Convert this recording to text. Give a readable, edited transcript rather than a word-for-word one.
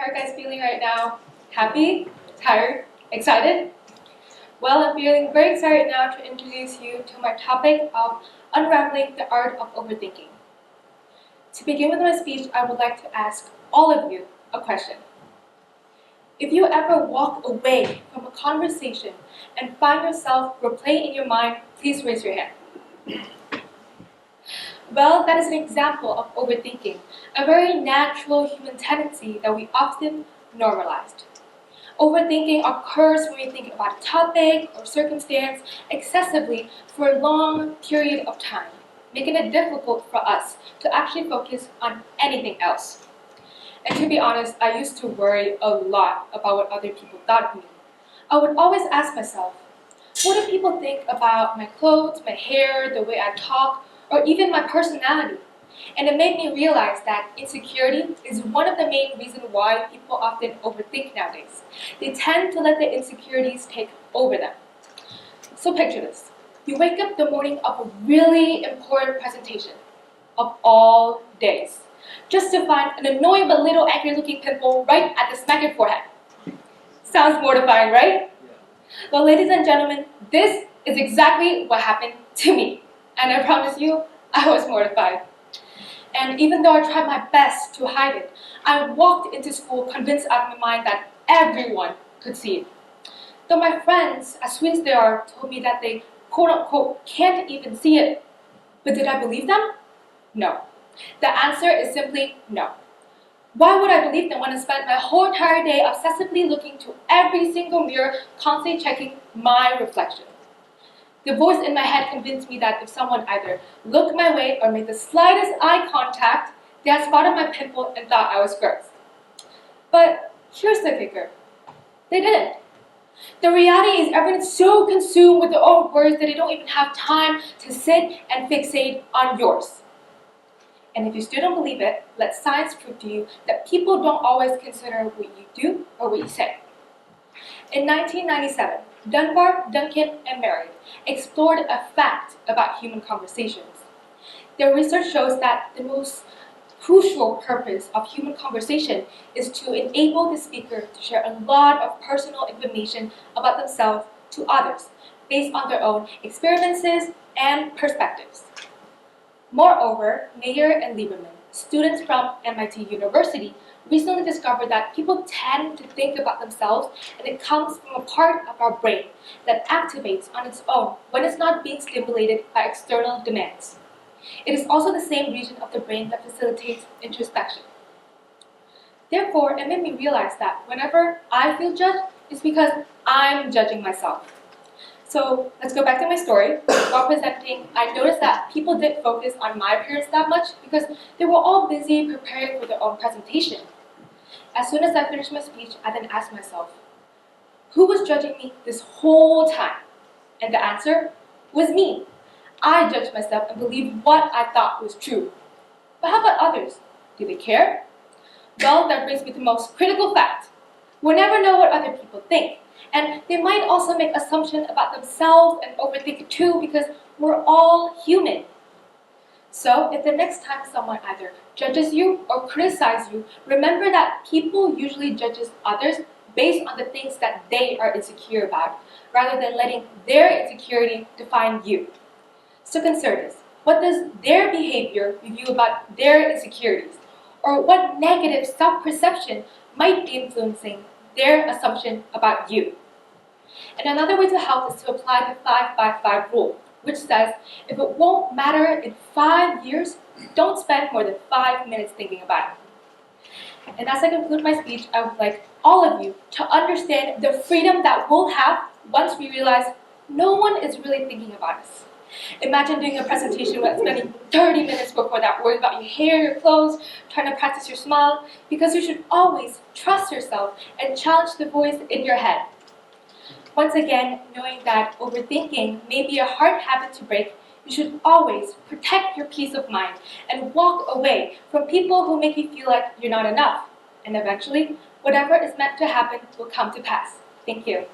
you guys feeling right now? Happy? Tired? Excited? Well, I'm feeling very excited now to introduce you to my topic of unraveling the art of overthinking. To begin with my speech, I would like to ask all of you a question. If you ever walk away from a conversation and find yourself replaying in your mind, please raise your hand. Well, that is an example of overthinking, a very natural human tendency that we often normalized. Overthinking occurs when we think about a topic or circumstance excessively for a long period of time, making it difficult for us to actually focus on anything else. And to be honest, I used to worry a lot about what other people thought of me. I would always ask myself, what do people think about my clothes, my hair, the way I talk, or even my personality? And it made me realize that insecurity is one of the main reasons why people often overthink nowadays. They tend to let the insecurities take over them. So picture this. You wake up the morning of a really important presentation of all days, just to find an annoying but little angry-looking pimple right at the smack of your forehead. Sounds mortifying, right? Well, ladies and gentlemen, this is exactly what happened to me. And I promise you, I was mortified. And even though I tried my best to hide it, I walked into school convinced out of my mind that everyone could see it. Though my friends, as sweet as they are, told me that they quote-unquote can't even see it. But did I believe them? No. The answer is simply no. Why would I believe them when I spent my whole entire day obsessively looking to every single mirror, constantly checking my reflection? The voice in my head convinced me that if someone either looked my way or made the slightest eye contact, they had spotted my pimple and thought I was gross. But here's the kicker. They didn't. The reality is everyone's so consumed with their own words that they don't even have time to sit and fixate on yours. And if you still don't believe it, let science prove to you that people don't always consider what you do or what you say. In 1997, Dunbar, Duncan, and Marriott explored a fact about human conversations. Their research shows that the most crucial purpose of human conversation is to enable the speaker to share a lot of personal information about themselves to others, based on their own experiences and perspectives. Moreover, Mayer and Lieberman, students from MIT University, recently discovered that people tend to think about themselves, and it comes from a part of our brain that activates on its own when it's not being stimulated by external demands. It is also the same region of the brain that facilitates introspection. Therefore, it made me realize that whenever I feel judged, it's because I'm judging myself. So let's go back to my story. While presenting, I noticed that people didn't focus on my appearance that much because they were all busy preparing for their own presentation. As soon as I finished my speech, I then asked myself, who was judging me this whole time? And the answer was me. I judged myself and believed what I thought was true. But how about others? Do they care? Well, that brings me to the most critical fact. We'll never know what other people think. And they might also make assumptions about themselves and overthink it too because we're all human. So if the next time someone either judges you or criticizes you, remember that people usually judge others based on the things that they are insecure about, rather than letting their insecurity define you. So consider this. What does their behavior reveal about their insecurities? Or what negative self-perception might be influencing their assumption about you? And another way to help is to apply the 5-by-5 rule, which says if it won't matter in 5 years, don't spend more than 5 minutes thinking about it. And as I conclude my speech, I would like all of you to understand the freedom that we'll have once we realize no one is really thinking about us. Imagine doing a presentation where spending 30 minutes before that worrying about your hair, your clothes, trying to practice your smile, because you should always trust yourself and challenge the voice in your head. Once again, knowing that overthinking may be a hard habit to break, you should always protect your peace of mind and walk away from people who make you feel like you're not enough. And eventually, whatever is meant to happen will come to pass. Thank you.